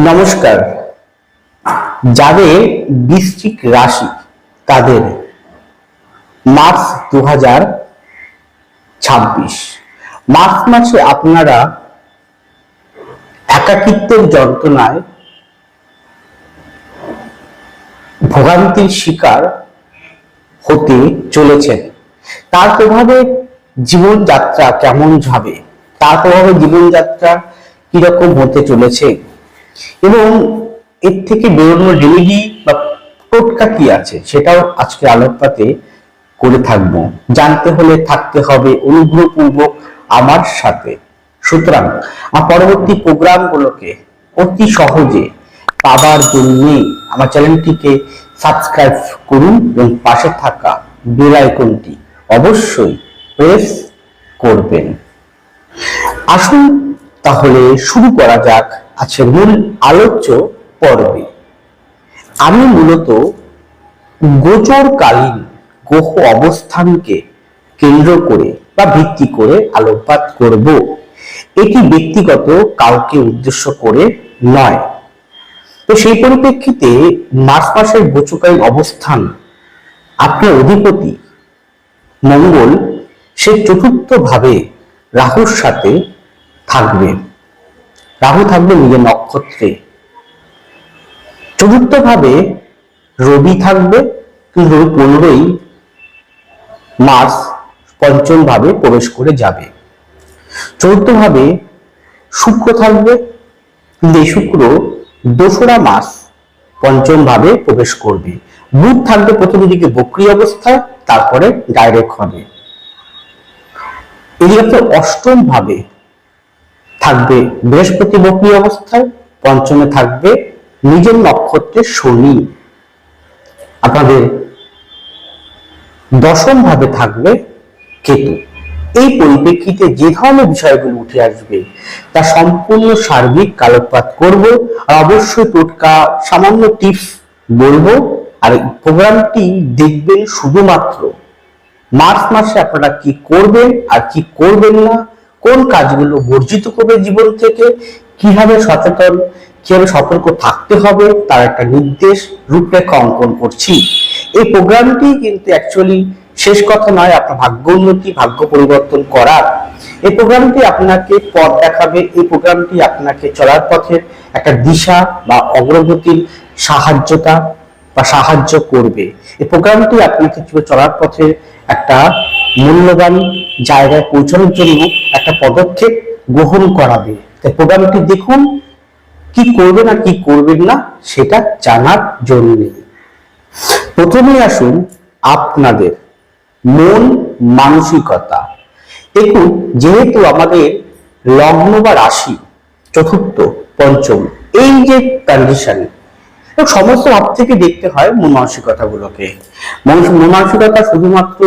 নমস্কার। যাদের বৃশ্চিক রাশি তাদের মার্চ 2026 মার্চ মাসে আপনারা একাকিত্বের যন্ত্রণায় ভোগান্তির শিকার হতে চলেছেন। তার প্রভাবে জীবনযাত্রা কেমন যাবে, তার প্রভাবে জীবনযাত্রা কিরকম হতে চলেছে এবং এর থেকে বেরোনোর রেমেডি বা টোটকা কি আছে সেটাও আজকে আলোকপাতে করে থাকবো। জানতে হলে থাকতে হবে অনুগ্রহপূর্বক আমার সাথে। সুতরাং আমার পরবর্তী প্রোগ্রামগুলোকে অতি সহজে পাবার জন্য আমার চ্যানেলটিকে সাবস্ক্রাইব করুন এবং পাশে থাকা বেল আইকনটি অবশ্যই প্রেস করবেন। আসুন তাহলে শুরু করা যাক আছে মূল আলোচ্য পর্বে। আমি মূলত গোচরকালীন গ্রহ অবস্থানকে কেন্দ্র করে বা ভিত্তি করে আলোকপাত করব। এটি ব্যক্তিগত কাউকে উদ্দেশ্য করে নয়। তো সেই পরিপ্রেক্ষিতে মার্চ মাসের গোচরকালীন অবস্থান আপনার অধিপতি মঙ্গল সে চতুর্থ ভাবে রাহুর সাথে থাকবে। রাহু থাকবে নিজের নক্ষত্রে। চতুর্থ ভাবে রবি থাকবে, কিন্তু 15ই মার্চ পঞ্চম ভাবে প্রবেশ করে যাবে। চতুর্থ ভাবে শুক্র থাকবে, কিন্তু এই শুক্র 2রা মার্চ পঞ্চম ভাবে প্রবেশ করবে। বুধ থাকবে প্রথম দিকে বক্রী অবস্থায়, তারপরে ডাইরেক্ট হবে। এদিকে অষ্টম ভাবে থাকবে বৃহস্পতি বক্রী অবস্থায়, পঞ্চমে থাকবে নিজের নক্ষত্রে শনি। আপনাদের দশম ভাবে থাকবে কেতু। এই পরিপ্রেক্ষিতে যে ধরনের বিষয়গুলো উঠে আসবে তা সম্পূর্ণ সার্বিক আলোকপাত করব, আর অবশ্যই টোটকা সামান্য টিপস বলবো। আর প্রোগ্রামটি দেখবেন শুধুমাত্র মার্চ মাসে আপনারা কি করবেন আর কি করবেন না, কোন কাজগুলো বর্জিত করবে জীবন থেকে, কিভাবে সতর্ক থাকতে হবে তার একটা নির্দেশ রূপরেখা অঙ্কন করছি। এই প্রোগ্রামটি কিন্তু অ্যাকচুয়ালি শেষ কথা নয়, আপনার ভাগ্য উন্নতি ভাগ্য পরিবর্তন করার। এই প্রোগ্রামটি আপনাকে পথ দেখাবে। এই প্রোগ্রামটি আপনাকে চলার পথের একটা দিশা বা অগ্রগতির সাহায্য করবে। এই প্রোগ্রামটি আপনাকে চলার পথে একটা মূল্যবান জায়গায় পৌঁছানোর জন্য একটা পদক্ষেপ গ্রহণ করাবে। তাই প্রোগ্রামটি দেখুন, কি করবেন আর কি করবেন না সেটা জানার জন্য। প্রথমেই আসুন আপনাদের মন মানসিকতা। দেখুন, যেহেতু আমাদের লগ্ন বা রাশি চতুর্থ পঞ্চম এই যে কন্ডিশন, সমস্ত ভাব থেকে দেখতে হয় মন মানসিকতা গুলোকে। মন মানসিকতা শুধুমাত্র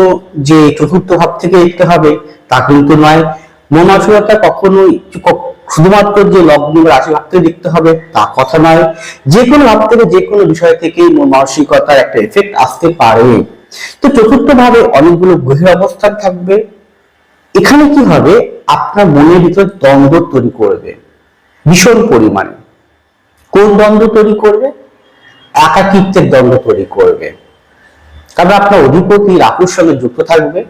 যে চতুর্থ ভাব থেকে দেখতে হবে তা কিন্তু নয়। মন মানসিকতা কখনোই শুধুমাত্র যে লগ্ন রাশি ভাব থেকে দেখতে হবে তা কথা নয়। যে কোনো ভাব থেকে যে কোনো বিষয় থেকেই মন মানসিকতার একটা এফেক্ট আসতে পারে। তো চতুর্থ ভাবে অনেকগুলো গ্রহের অবস্থান থাকবে। এখানে কি হবে, আপনার মনের ভিতর দ্বন্দ্ব তৈরি করবে ভীষণ পরিমাণে। কোন দ্বন্দ্ব তৈরি করবে? একাকিত্বের দ্বন্দ্ব তৈরি করবে। কারণ আপনার অধিপতি রাহুর সঙ্গে যুক্ত থাকবে।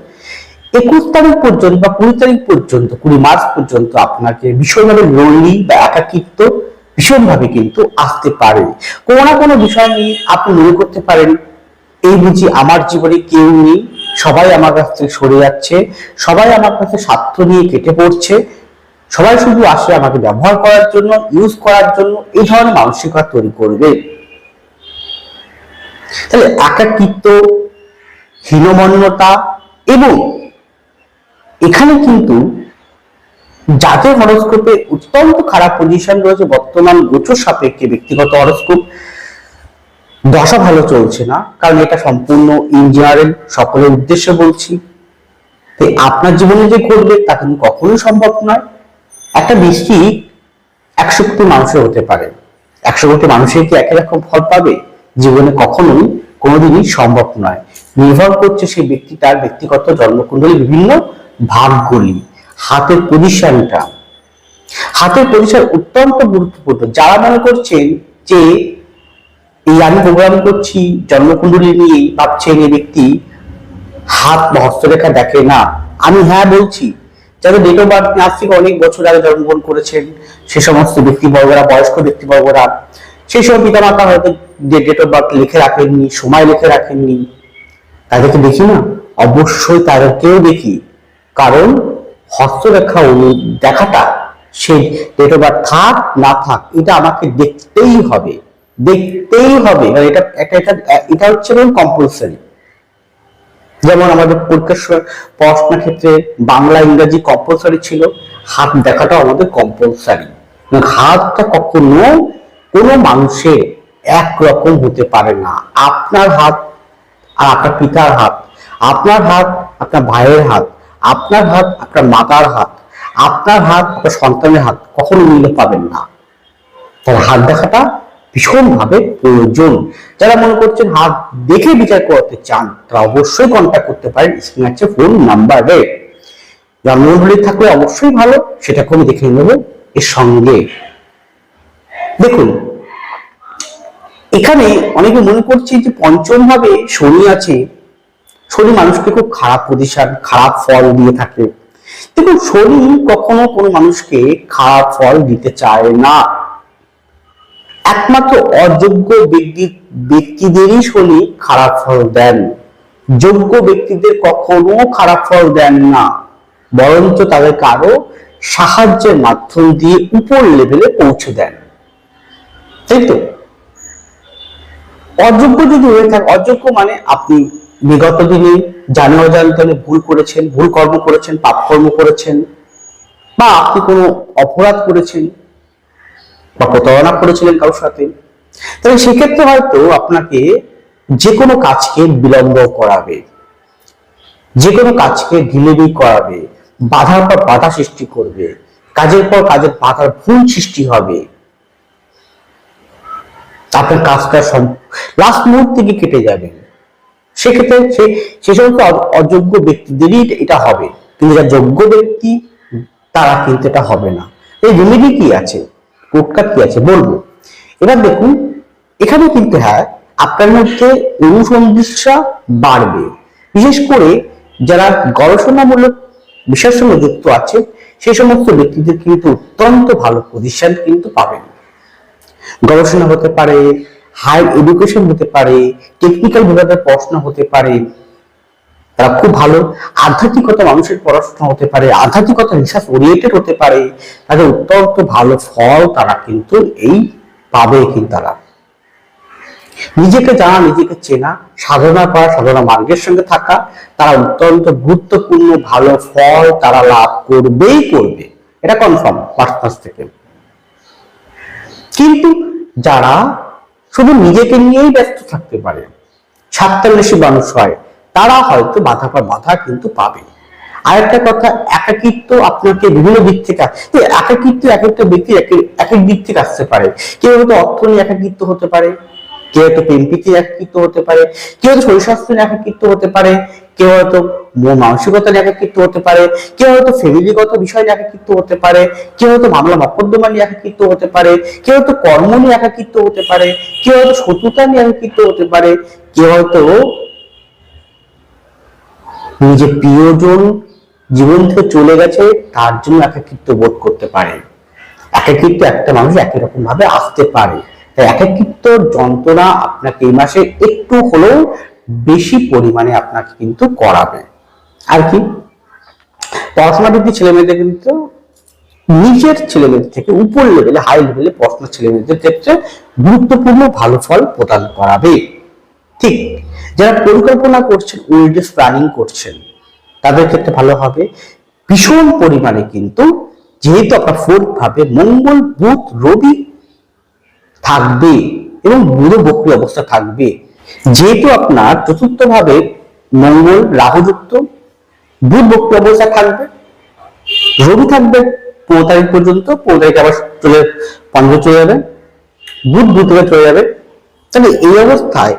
21 তারিখ পর্যন্ত বা 20 তারিখ পর্যন্ত 20 মার্চ পর্যন্ত আপনাকে ভীষণভাবে লোনলি বা একাকিত্ব ভীষণভাবে কিন্তু আসতে পারে। কোনো না কোনো বিষয় নিয়ে আপনি মনে করতে পারেন এই বুঝি আমার জীবনে কেউ নেই, সবাই আমার কাছ থেকে সরে যাচ্ছে, সবাই আমার কাছে স্বার্থ নিয়ে কেটে পড়ছে, সবাই শুধু আসে আমাকে ব্যবহার করার জন্য, ইউজ করার জন্য। এই ধরনের মানসিকতা তৈরি করবে। তাহলে একাকিত্ব, হীনমন্যতা, এবং এখানে কিন্তু যাদের হরোস্কোপে অত্যন্ত খারাপ পজিশন রয়েছে বর্তমান গোচর সাপেক্ষে, ব্যক্তিগত হরোস্কোপ দশা ভালো চলছে না, কারণ এটা সম্পূর্ণ ইন জেনারেল সকলের উদ্দেশ্যে বলছি। তাই আপনার জীবনে যে ঘটবে তা কিন্তু কখনোই সম্ভব নয়। একটা বৃশ্চিক 100 কোটি মানুষের হতে পারে, 100 কোটি মানুষের কি একই রকম ফল পাবে? জীবনে কখনোই কোনোদিনই সম্ভব নয়। নির্ভর করছে সেই ব্যক্তিটার ব্যক্তিগত জন্মকুণ্ডলী বিভিন্ন ভাগগুলি, হাতের পজিশনটা, হাতের পজিশন অত্যন্ত গুরুত্বপূর্ণ। যারা মনে করছেন যে এই আমি প্রোগ্রাম করছি জন্মকুণ্ডলী নিয়ে, ভাবছেন এই ব্যক্তি হাত বা হস্তরেখা দেখে না, আমি হ্যাঁ বলছি। যাদের ডেট অফ বার্থ আজ থেকে অনেক বছর আগে জন্মগ্রহণ করেছেন সে সমস্ত ব্যক্তিবর্গরা, বয়স্ক ব্যক্তিবর্গরা, সেই সময় পিতামাতা হয়তো যে ডেট অফ বার্থ লিখে রাখেননি, সময় লিখে রাখেননি, তাদেরকে দেখি না, অবশ্যই তাদেরকেও দেখি। কারণ হস্তরেখা দেখাটা, সে ডেট অফ বার্থ থাক না থাক, এটা আমাকে দেখতেই হবে, দেখতেই হবে। এটা এটা হচ্ছে কম্পালসারি। যেমন আমাদের পরীক্ষার পড়াশোনার ক্ষেত্রে বাংলা ইংরাজি কম্পালসারি ছিল, হাত দেখাটা আমাদের কম্পালসারি। হাতটা কখনো কোনো মানুষের একরকম হতে পারে না। আপনার হাত আর আপনার পিতার হাত, আপনার হাত আপনার ভাইয়ের হাত, আপনার হাত আপনার মাতার হাত, আপনার হাত আপনার সন্তানের হাত, কখনো মিলে পাবেন না। তাহলে হাত দেখাটা ভীষণভাবে প্রয়োজন। যারা মনে করছেন হাত দেখে বিচার করতে চান তারা অবশ্যই কন্ট্যাক্ট করতে পারেন স্ক্রিনে আছে ফোন নাম্বারে। জন্মকুণ্ডলী থাকলে অবশ্যই ভালো, সেটাকে আমি দেখে নেব। এর সঙ্গে দেখুন, এখানে অনেকে মনে করছে যে পঞ্চম ভাবে শনি আছে, শনি মানুষকে খুব খারাপ পজিশন, খারাপ ফল দিয়ে থাকে। দেখুন, শনি কখনো কোনো মানুষকে খারাপ ফল দিতে চায় না। একমাত্র অযোগ্য ব্যক্তিদেরই শনি খারাপ ফল দেন। যোগ্য ব্যক্তিদের কখনো খারাপ ফল দেন না, বরঞ্চ তাদেরকে আরো সাহায্যের মাধ্যম দিয়ে উপর লেভেলে পৌঁছে দেন, তাই তো? অযোগ্য যদি হয়ে থাকে, অযোগ্য মানে আপনি বিগত দিনে জানে অজান্তে ভুল করেছেন, ভুল কর্ম করেছেন, পাপ কর্ম করেছেন, বা আপনি কোনো অপরাধ করেছেন বা প্রতারণা করেছিলেন কারোর সাথে, তাহলে সেক্ষেত্রে হয়তো আপনাকে যে কোনো কাজকে বিলম্ব করাবে, যে কোনো কাজকে ঢিলেমি করাবে, বাধার পর বাধা সৃষ্টি করবে, কাজের পর কাজের বাধার ভুল সৃষ্টি হবে, আপনার কাজটা লাস্ট মুহূর্তে গিয়ে কেটে যাবে। সেক্ষেত্রে সে সমস্ত অযোগ্য ব্যক্তিদেরই এটা হবে, কিন্তু যারা যোগ্য ব্যক্তি তারা কিন্তু এটা হবে না। এই রেমেডি কি আছে, টোটকা কি আছে বলবো। এবার দেখুন, এখানে কিন্তু হ্যাঁ আপনার মধ্যে অনুসন্ধিৎসা বাড়বে, বিশেষ করে যারা গবেষণামূলক বিষয়ের সঙ্গে যুক্ত আছে সেই সমস্ত ব্যক্তিদের কিন্তু অত্যন্ত ভালো পজিশন কিন্তু পাবেন। গবেষণা হতে পারে, হাই এডুকেশন হতে পারে, টেকনিক্যাল বিভাগের পড়াশোনা হতে পারে, তারা খুব ভালো আধ্যাত্মিকতা, মানুষের পড়াশোনা হতে পারে, আধ্যাত্মিকতা রিসার্চ ওরিয়েন্টেড হতে পারে, তাদের অত্যন্ত ভালো ফল তারা কিন্তু এই পাবে। কিন্তু তারা নিজেকে জানা, নিজেকে চেনা, সাধনা করা, সাধনা মার্গের সঙ্গে থাকা, তারা অত্যন্ত গুরুত্বপূর্ণ ভালো ফল তারা লাভ করবেই করবে, এটা কনফার্ম পার্সপাস থেকে। কিন্তু যারা শুধু নিজেকে নিয়েই ব্যস্ত থাকতে পারে, স্বার্থান্বেষী মানুষ হয়, তারা হয়তো বাধা পর বাধা কিন্তু পাবে। আরেকটা কথা, একাকিত্ব আপনাকে বিভিন্ন দিক থেকে, একাকিত্ব এক একটা ব্যক্তি এক এক দিক থেকে আসতে পারে। কেউ হয়তো অর্থ নিয়ে একাকিত্ব হতে পারে, কেউ হয়তো প্রেমপ্রীতি একাকিত্ব হতে পারে, কেউ হয়তো শরীর স্বাস্থ্য নিয়ে একাকিত্ব হতে পারে, কেউ হয়তো মানসিকতা নিয়ে একাকিত্ব হতে পারে, কেউ হয়তো ফ্যামিলিগত বিষয় নিয়ে একাকিত্ব হতে পারে, কেউ হয়তো মামলা মকদ্দমা নিয়ে একাকিত্ব হতে পারে, কেউ হয়তো কর্ম নিয়ে একাকিত্ব হতে পারে, কেউ হয়তো শত্রুতা নিয়ে একাকিত্ব হতে পারে, কেউ হয়তো নিজের প্রিয়জন জীবন থেকে চলে গেছে তার জন্য একাকিত্ব বোধ করতে পারে। একাকিত্ব একটা মানুষ একই রকম ভাবে আসতে পারে। তাই একাকিত্ব যন্ত্রণা আপনাকে এই মাসে একটু হলেও বেশি পরিমাণে আপনাকে কিন্তু করাবে। আর কি, পড়াশোনা বৃদ্ধি ছেলে মেয়েদের কিন্তু নিজের ছেলে মেয়েদের থেকে উপর লেভেলে, হাই লেভেলে পড়াশোনা ছেলে মেয়েদের ক্ষেত্রে গুরুত্বপূর্ণ ভালো ফল প্রদান করাবে। ঠিক, যারা পরিকল্পনা করছেন, উইলডেস প্ল্যানিং করছেন, তাদের ক্ষেত্রে ভালো হবে ভীষণ পরিমাণে। কিন্তু যেহেতু আপনার ফোর্থ ভাবে মঙ্গল, বুধ, রবি থাকবে এবং বুধ বক্রী অবস্থা থাকবে, যেহেতু আপনার চতুর্থ ভাবে মঙ্গল রাহু যুক্ত, বুধ বক্রী অবস্থা থাকবে, রবি থাকবে 15 তারিখ পর্যন্ত, 15 তারিখ আবার চলে পঞ্চমে চলে যাবে, বুধ থেকে চলে যাবে। তাহলে এই অবস্থায়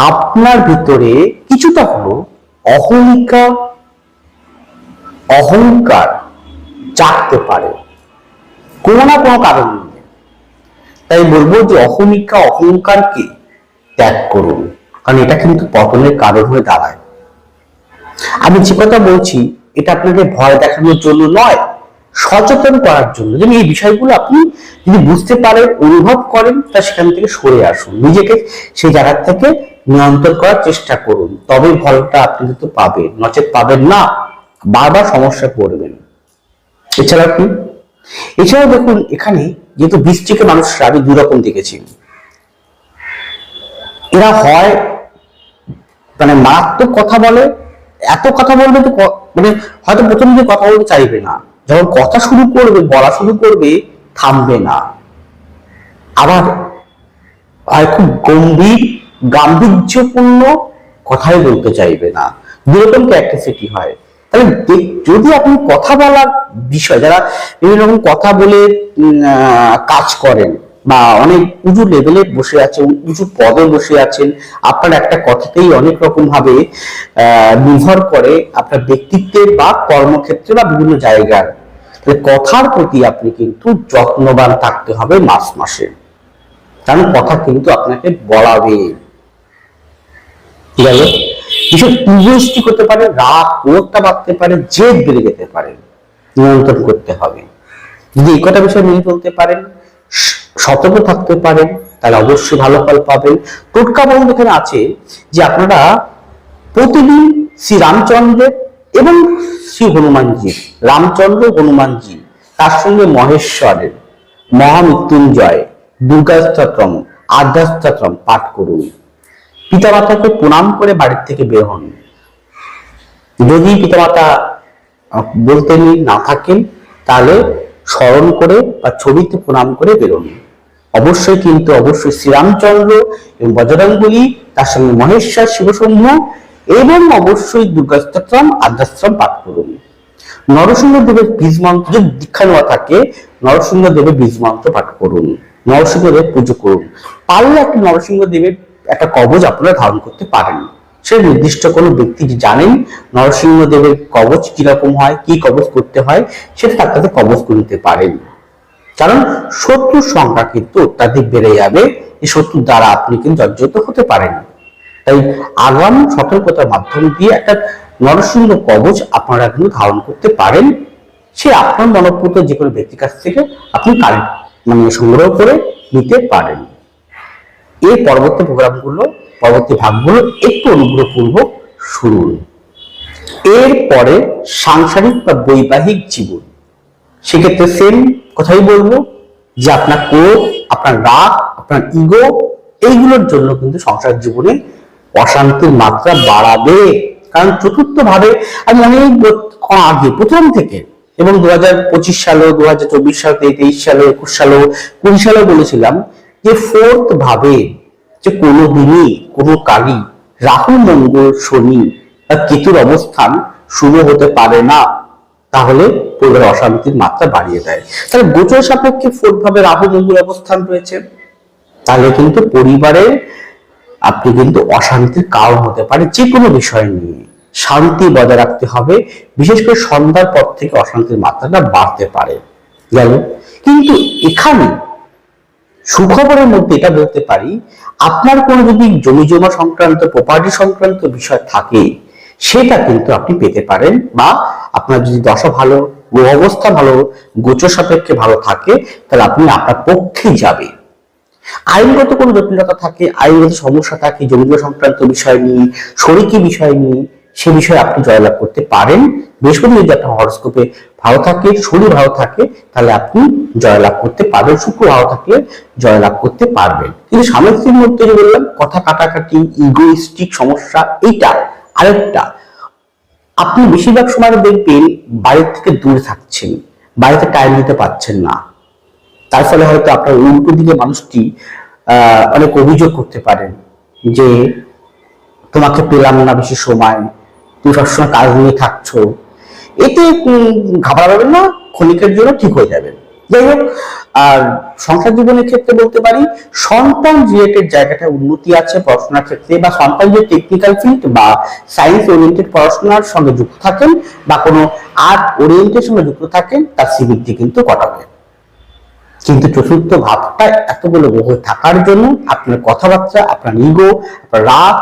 আপনার ভিতরে কিছুটা হলো অহমিকা, অহংকার জাগতে পারে কোনো না কোনো কারণ নিয়ে। তাই বলবো যে অহমিকা অহংকারকে ত্যাগ করুন, কারণ এটা কিন্তু পতনের কারণ হয়ে দাঁড়ায়। আমি যে কথা বলছি এটা আপনাকে ভয় দেখানোর জন্য নয়, সচেতন করার জন্য, যেন এই বিষয়গুলো আপনি যদি বুঝতে পারেন, অনুভব করেন, তা সেখান থেকে সরে আসুন, নিজেকে সেই জায়গা থেকে নিয়ন্ত্রণ করার চেষ্টা করুন, তবে ফলটা আপনি কিন্তু পাবেন, নচেত পাবেন না, বারবার সমস্যা পড়বেন। এছাড়া কি, এছাড়াও দেখুন এখানে যেহেতু বৃশ্চিকে মানুষরা আমি দুই রকম দেখেছি। এরা হয় মানে মারাত্মক কথা বলে, এত কথা বলবে তো মানে হয়তো প্রথম দিকে কথা বলতে চাইবে না, যখন কথা শুরু করবে, বলা শুরু করবে, থামবে না, আবার হয় খুব গম্ভীর গাম্ভীর্যপূর্ণ কথাই বলতে চাইবে না, দুরকম ক্যারেক্টারিস্টিক হয়। তাহলে যদি আপনি কথা বলার বিষয়, যারা বিভিন্ন রকম কথা বলে কাজ করেন বা অনেক উঁচু লেভেলে বসে আছেন, উঁচু পদে বসে আছেন, আপনার একটা কথাতেই অনেক রকম ভাবে নির্ভর করে আপনার ব্যক্তিত্বের বা কর্মক্ষেত্রে বা বিভিন্ন জায়গার, কথার প্রতি আপনি কিন্তু যত্নবান থাকতে হবে মাসে, কারণ কথা কিন্তু আপনাকে বলাবে। ঠিক আছে, কিছু ইগোইস্টিক হতে পারে, রাগ ক্রোধটা বাড়তে পারে, জেদ বেড়ে যেতে পারে, নিয়ন্ত্রণ করতে হবে। যদি এই কটা বিষয় মেনে চলতে পারেন, সতর্ক থাকতে পারেন, তাহলে অবশ্যই ভালো ফল পাবেন। টোটকা বন্ধ এখানে আছে যে আপনারা প্রতিদিন শ্রী রামচন্দ্রের এবং শ্রী হনুমানজি, রামচন্দ্র হনুমানজি, তার সঙ্গে মহেশ্বরের মহামৃত্যুঞ্জয়, দুর্গাস্তোত্রম, আদ্যাস্তোত্রম পাঠ করুন। পিতামাতাকে প্রণাম করে বাড়ির থেকে বের হন। যদি পিতামাতা বলতে না থাকেন তাহলে স্মরণ করে বা ছবিতে প্রণাম করে বেরোন। অবশ্যই কিন্তু অবশ্যই শ্রীরামচন্দ্র এবং বজরঙ্গবলী, তার সঙ্গে মহেশ্বর, শিবশম্ভ এবং অবশ্যই দুর্গাস্তোত্রম, আদ্যাস্তোত্রম পাঠ করুন। নরসিংহদেবের বীজ মন্ত্র, যদি দীক্ষা নেওয়া থাকে নরসিংহদেবের বীজ মন্ত্র পাঠ করুন, নরসিংহদেব পুজো করুন। পারলে একটা নরসিংহদেবের একটা কবচ আপনারা ধারণ করতে পারেন। সে নির্দিষ্ট কোনো ব্যক্তি জানেন নরসিংহদেবের কবচ কিরকম হয়, কি কবচ করতে হয়, সেটা তার কাছে কবচ করে নিতে পারেন। কারণ শত্রুর সংখ্যা কিন্তু অত্যাধিক বেড়ে যাবে, এই শত্রুর দ্বারা আপনি কিন্তু জর্জরিত হতে পারেন। তাই আগাম সতর্কতার মাধ্যম দিয়ে একটা নরসিংহ কবচ আপনারা কিন্তু ধারণ করতে পারেন। সে আপনার মনোপুত যে কোনো ব্যক্তির কাছ থেকে আপনি সংগ্রহ করে নিতে পারেন। এই পরবর্তী প্রোগ্রামগুলো, পরবর্তী ভাগগুলো একটু অনুগ্রহপূর্বক শুনুন। এরপরে সাংসারিক বা বৈবাহিক জীবন, সেক্ষেত্রে সেম কথাই বলবো যে আপনার ক্রোধ, আপনার রাগ, আপনার ইগো, এইগুলোর জন্য কিন্তু সংসার জীবনে অশান্তির মাত্রা বাড়াবে। কারণ চতুর্থ ভাবে আমি অনেক আগে প্রথম থেকে এবং 2025 সালে, 2024 সালে, 23 সালে, 21 সালে, 20 সালে বলেছিলাম যে ফোর্থ ভাবে যে কোনো দিনই কোনো কালই রাহু, মঙ্গল, শনি বা কেতুর অবস্থান শুভ হতে পারে না, তাহলে পরিবারের অশান্তির মাত্রা বাড়িয়ে দেয়। তাহলে গোচর সাপেক্ষে ফোর্থ ভাবে রাহু, মঙ্গল অবস্থান রয়েছে, তাহলে কিন্তু পরিবারে আপনি কিন্তু অশান্তির কারণ হতে পারে। যে কোনো বিষয় নিয়ে শান্তি বজায় রাখতে হবে, বিশেষ করে সন্ধ্যার পর থেকে অশান্তির মাত্রাটা বাড়তে পারে। গেল, কিন্তু এখানে সুখবরের মধ্যে এটা বলতে পারি, আপনার কোনো যদি জমি জমা সংক্রান্ত, প্রপার্টি সংক্রান্ত বিষয় থাকে সেটা কিন্তু আপনি পেতে পারেন, বা আপনার যদি দশা ভালো, গ্রহ অবস্থা ভালো, গোচর সাপেক্ষে ভালো থাকে, তাহলে আপনি আপনার পক্ষেই যাবে। আইনগত কোনো জটিলতা থাকে, আইনগত সমস্যা থাকে, জমি সংক্রান্ত বিষয় নিয়ে, শরিকি বিষয় নিয়ে, সে বিষয়ে আপনি জয়লাভ করতে পারেন। বৃহস্পতি যদি আপনার হরস্কোপে ভালো থাকে, শরীর ভালো থাকে, তাহলে আপনি জয়লাভ করতে পারবেন। শুক্র ভালো থাকলে জয়লাভ করতে পারবেন। কিন্তু স্বামী স্ত্রীর মধ্যে যে বললাম কথা কাটাকাটি, ইগোইস্টিক সমস্যা, এইটা আরেকটা। আপনি বেশিরভাগ সময় দেখবেন বাড়ির থেকে দূরে থাকছেন, বাড়িতে টাইম দিতে পারছেন না, তার ফলে হয়তো আপনার উল্টো দিকে মানুষটি অনেক অভিযোগ করতে পারেন যে তোমাকে পেলাম না বেশি সময়, তুমি সবসময় কাজ নিয়ে থাকছো। এতে ঘাবড়াবেন না, ক্ষণিকের জন্য ঠিক হয়ে যাবেন। যাই হোক, আর সংসার জীবনের ক্ষেত্রে বলতে পারি সন্তান রিলেটেড জায়গাটা উন্নতি আছে পড়াশোনার ক্ষেত্রে, বা সন্তান যে টেকনিক্যাল ফিল্ড বা সায়েন্স ওরিয়েন্টেড পড়াশোনার সঙ্গে যুক্ত থাকেন বা কোনো আর্ট ওরিয়েন্টেড সঙ্গে যুক্ত থাকেন তার সিবৃদ্ধি কিন্তু ঘটাবে। কিন্তু চতুর্থ ভাবটা এতগুলো গ্রহ থাকার জন্য আপনার কথাবার্তা, আপনার ইগো, আপনার রাগ,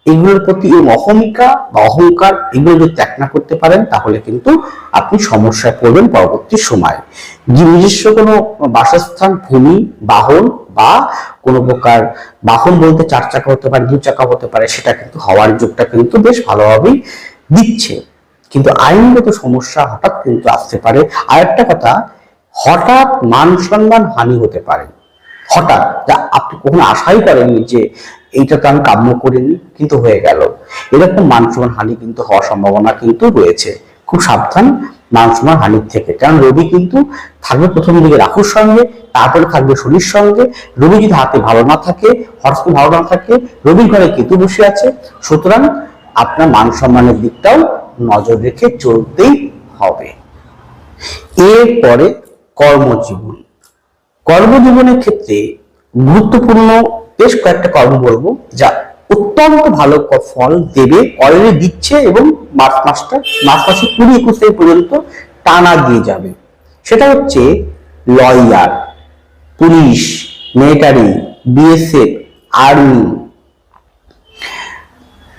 এগুলোর প্রতি এই অহমিকা বা অহংকার এগুলো যদি ত্যাগ না করতে পারেন তাহলে কিন্তু আপনি সমস্যায় পড়বেন পরবর্তী সময়। নিজস্ব কোনো বাসস্থান, ভূমি, বাহন বা কোনো প্রকার বাহন বলতে 4 চাকা হতে পারে, 2 চাকা হতে পারে, সেটা কিন্তু হওয়ার যোগটা কিন্তু বেশ ভালোভাবেই দিচ্ছে। কিন্তু আইনগত সমস্যা হঠাৎ কিন্তু আসতে পারে। আরেকটা কথা, হঠাৎ মান সম্মান হানি হতে পারে, হঠাৎ, যা আপনি কখনো আশাই করেননি যে এইটা তো আমি কাম্য করিনি কিন্তু হয়ে গেল, এরকম মান সম্মান হানি কিন্তু হওয়ার সম্ভাবনা কিন্তু রয়েছে। খুব সাবধান মান সম্মান হানির থেকে, কারণ রবি কিন্তু থাকবে প্রথম দিকে রাহুর সঙ্গে, তারপরে থাকবে শনির সঙ্গে। রবি যদি হাতে ভালো না থাকে, হরস্কোপে ভালো না থাকে, রবির ঘরে কেতু বসে আছে, সুতরাং আপনার মান সম্মানের দিকটাও নজর রেখে চলতেই হবে। এরপরে কর্মজীবন। কর্মজীবনের ক্ষেত্রে গুরুত্বপূর্ণ বেশ কয়েকটা কর্ম বলবো যা অত্যন্ত ভালো ফল দেবে, অলরেডি দিচ্ছে এবং মার্চ মাসে 20-21 তারিখ পর্যন্ত টানা দিয়ে যাবে। সেটা হচ্ছে lawyer, police, military, BSF, army,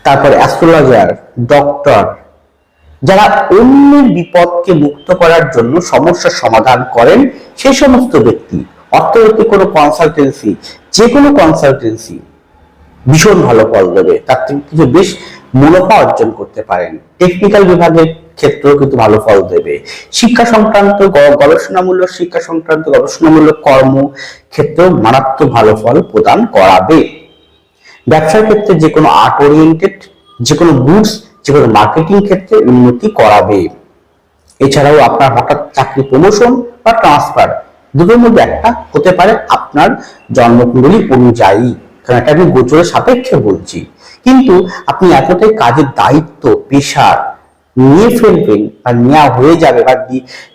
তারপরে অ্যাস্ট্রোলজার, ডক্টর, যারা অন্যের বিপদকে মুক্ত করার জন্য সমস্যার সমাধান করেন সেই সমস্ত ব্যক্তি, অর্থনৈতিক কোনো কনসালটেন্সি, যে কোনো কনসালটেন্সি ভীষণ ভালো ফল দেবে, তার থেকে কিছু বেশ মুনাফা অর্জন করতে পারেন। টেকনিক্যাল বিভাগের ক্ষেত্রেও কিন্তু ভালো ফল দেবে। শিক্ষা সংক্রান্ত গবেষণামূলক শিক্ষা সংক্রান্ত গবেষণামূলক কর্ম ক্ষেত্রেও মারাত্মক ভালো ফল প্রদান করাবে। ব্যবসার ক্ষেত্রে যে কোনো আর্ট ওরিয়েন্টেড, যে কোনো গুডস, যে কোনো মার্কেটিং ক্ষেত্রে উন্নতি করাবে। এছাড়াও আপনার হঠাৎ চাকরি প্রমোশন বা ট্রান্সফার দুটোর মধ্যে একটা হতে পারে আপনার জন্মকুণ্ডলী অনুযায়ী, কারণ এটা আমি গোচরের সাপেক্ষে বলছি। কিন্তু আপনি এতটাই কাজের দায়িত্ব, পেশার নিয়ে ফেলবেন বা নেওয়া হয়ে যাবে বা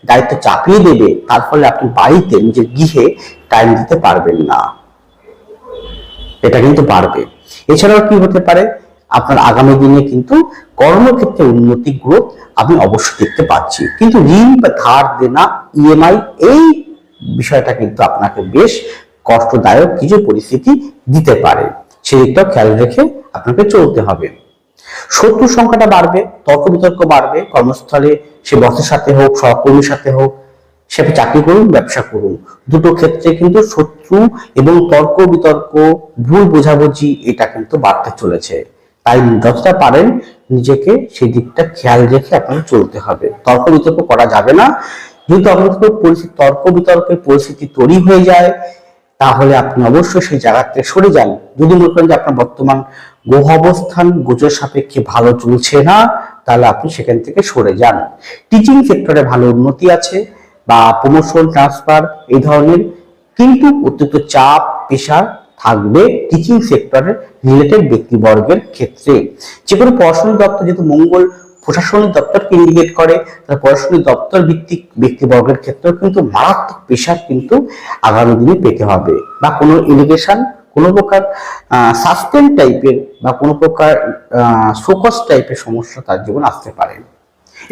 দায়িত্ব চাপিয়ে দেবে, তার ফলে আপনি বাড়িতে নিজের গৃহে টাইম দিতে পারবেন না, এটা কিন্তু বাড়বে। এছাড়াও কি হতে পারে, আপনার আগামী দিনে কিন্তু কর্মক্ষেত্রে উন্নতি, গ্রোথ আমি অবশ্যই দেখতে পাচ্ছি। কিন্তু ঋণ বা ধার দেনা, ইএমআই, এই বিষয়টা কিন্তু আপনাকে বেশ কষ্টদায়ক কিছু পরিস্থিতি দিতে পারে, সেদিকটাও খেয়াল রেখে আপনাকে চলতে হবে। শত্রুর সংখ্যাটা বাড়বে, তর্ক বিতর্ক বাড়বে কর্মস্থলে, সে বসের সাথে হোক, সহকর্মীর সাথে হোক, সে চাকরি করুন, ব্যবসা করুন, দুটো ক্ষেত্রে কিন্তু শত্রু এবং তর্ক বিতর্ক, ভুল বোঝাবুঝি এটা কিন্তু বাড়তে চলেছে। তাই যতটা পারেন নিজেকে সেই দিকটা খেয়াল রেখে আপনাকে চলতে হবে। তর্ক বিতর্ক করা যাবে না। যদি তর্ক বিতর্কের পরিস্থিতি তৈরি হয়ে যায় তাহলে আপনি অবশ্যই সেই জায়গা থেকে সরে যান। যদি মনে করেন যে আপনার বর্তমান গ্রহ অবস্থান গোচর সাপেক্ষে ভালো চলছে না, তাহলে আপনি সেখান থেকে সরে যান। টিচিং সেক্টরে ভালো উন্নতি আছে বা প্রমোশন, ট্রান্সফার এই ধরনের, কিন্তু অতিরিক্ত চাপ, প্রেশার থাকবে টিচিং সেক্টরের রিলেটেড ব্যক্তিবর্গের ক্ষেত্রে। যে কোনো প্রশাসনিক দপ্তর, যেহেতু মঙ্গল প্রশাসনিক দপ্তরকে ইন্ডিকেট করে, তাহলে প্রশাসনিক দপ্তর ভিত্তিক ব্যক্তিবর্গের ক্ষেত্রেও কিন্তু মারাত্মক প্রেশার কিন্তু আগামী দিনে পেতে হবে। বা কোনো এলিগেশন, কোনো প্রকার সাসপেন্ড টাইপের বা কোনো প্রকার শোকজ টাইপের সমস্যা তার জীবন আসতে পারে।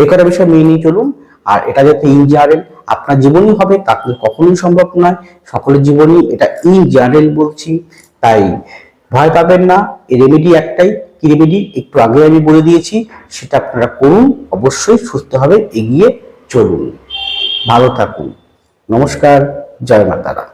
এই কটা বিষয় মেনে নিয়ে চলুন। আর এটা যাতে ইন জেনারেল আপনার জীবনই হবে তা কখনোই সম্ভব নয়, সকলের জীবনই এটা ইন জেনারেল বলছি, তাই ভয় পাবেন না। এই রেমেডি একটাই, কি রেমেডি একটু আগে আমি বলে দিয়েছি, সেটা আপনারা করুন, অবশ্যই সুস্থভাবে এগিয়ে চলুন। ভালো থাকুন। নমস্কার, জয় মাতারা।